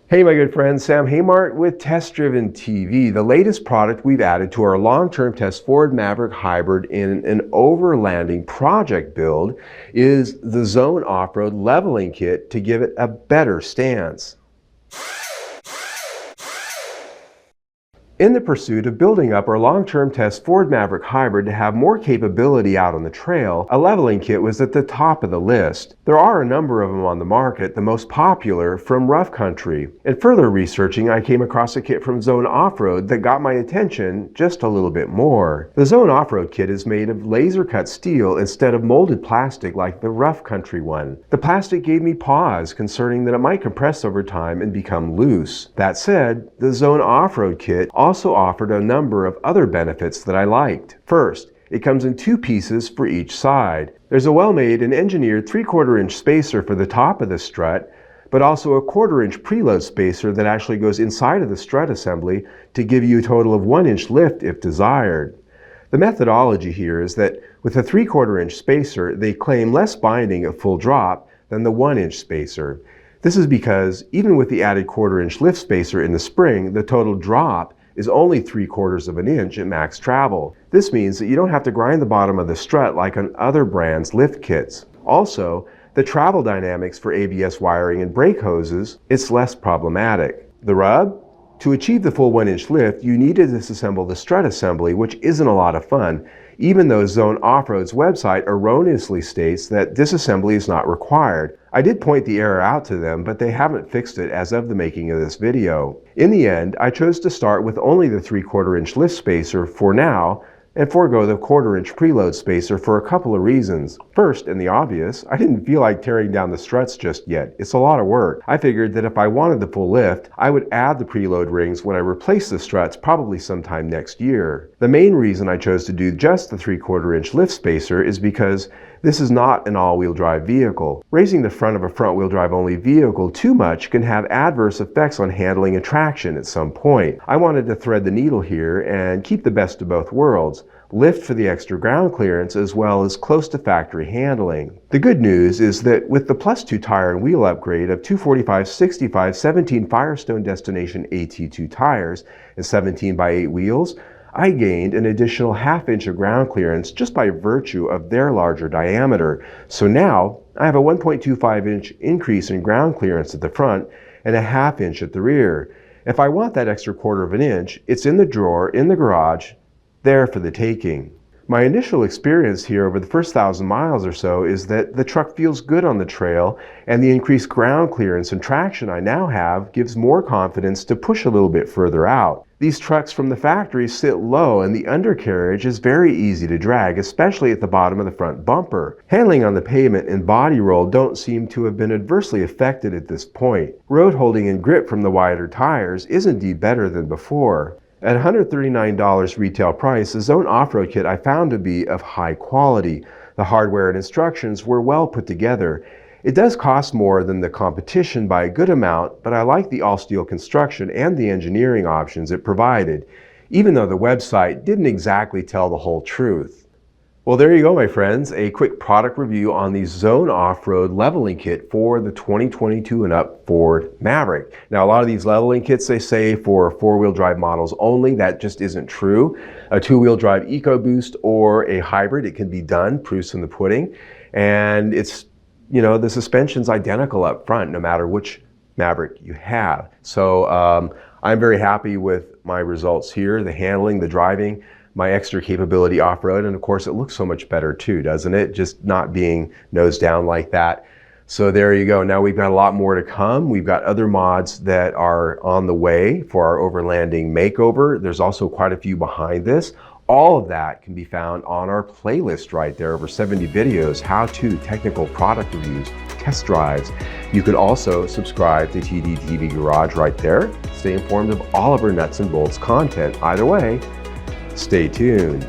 Hey my good friend, Sam Haymart with TestDrivenTV. The latest product we've added to our long-term test Ford Maverick Hybrid in an overlanding project build is the Zone Offroad Leveling Kit to give it a better stance. In the pursuit of building up our long-term test Ford Maverick Hybrid to have more capability out on the trail, a leveling kit was at the top of the list. There are a number of them on the market, the most popular from rough country. In further researching, I came across a kit from Zone Offroad that got my attention just a little bit more. The Zone Offroad kit is made of laser-cut steel instead of molded plastic like the rough country one. The plastic gave me pause concerning that it might compress over time and become loose. That said, the Zone Offroad kit also offered a number of other benefits that I liked. First, it comes in two pieces for each side. There's a well-made and engineered 3/4 inch spacer for the top of the strut, but also a 1/4 inch preload spacer that actually goes inside of the strut assembly to give you a total of 1 inch lift if desired. The methodology here is that with a 3/4 inch spacer, they claim less binding at full drop than the 1 inch spacer. This is because even with the added 1/4 inch lift spacer in the spring, the total drop is only 3/4 of an inch at max travel. This means that you don't have to grind the bottom of the strut like on other brands' lift kits. Also, the travel dynamics for ABS wiring and brake hoses, it's less problematic. The rub? To achieve the full 1 inch lift, you need to disassemble the strut assembly, which isn't a lot of fun, even though Zone Offroad's website erroneously states that disassembly is not required. I did point the error out to them, but they haven't fixed it as of the making of this video. In the end, I chose to start with only the 3/4 inch lift spacer for now, and forego the 1/4 inch preload spacer for a couple of reasons. First, and the obvious, I didn't feel like tearing down the struts just yet. It's a lot of work. I figured that if I wanted the full lift, I would add the preload rings when I replace the struts probably sometime next year. The main reason I chose to do just the 3/4 inch lift spacer is because this is not an all-wheel drive vehicle. Raising the front of a front-wheel drive only vehicle too much can have adverse effects on handling and traction at some point. I wanted to thread the needle here and keep the best of both worlds. Lift for the extra ground clearance as well as close to factory handling. The good news is that with the +2 tire and wheel upgrade of 245/65 17 Firestone Destination AT2 tires and 17x8 wheels, I gained an additional 1/2 inch of ground clearance just by virtue of their larger diameter. So now I have a 1.25 inch increase in ground clearance at the front and a 1/2 inch at the rear. If I want that extra 1/4 of an inch, it's in the drawer in the garage, there for the taking. My initial experience here over the first 1,000 miles or so is that the truck feels good on the trail, and the increased ground clearance and traction I now have gives more confidence to push a little bit further out. These trucks from the factory sit low and the undercarriage is very easy to drag, especially at the bottom of the front bumper. Handling on the pavement and body roll don't seem to have been adversely affected at this point. Road holding and grip from the wider tires is indeed better than before. At $139 retail price, the Zone Offroad kit I found to be of high quality. The hardware and instructions were well put together. It does cost more than the competition by a good amount, but I like the all-steel construction and the engineering options it provided, even though the website didn't exactly tell the whole truth. Well, there you go, my friends. A quick product review on the Zone Offroad Leveling Kit for the 2022 and up Ford Maverick. Now, a lot of these leveling kits, they say for 4-wheel drive models only. That just isn't true. A 2-wheel drive EcoBoost or a hybrid, it can be done, proofs in the pudding. And it's, you know, the suspension's identical up front, no matter which Maverick you have. So I'm very happy with my results here, the handling, the driving, my extra capability off-road, and of course it looks so much better too, doesn't it? Just not being nose down like that. So there you go. Now we've got a lot more to come. We've got other mods that are on the way for our overlanding makeover. There's also quite a few behind this. All of that can be found on our playlist right there, over 70 videos, how-to, technical product reviews, test drives. You can also subscribe to TestDrivenTV Garage right there. Stay informed of all of our nuts and bolts content. Either way, stay tuned.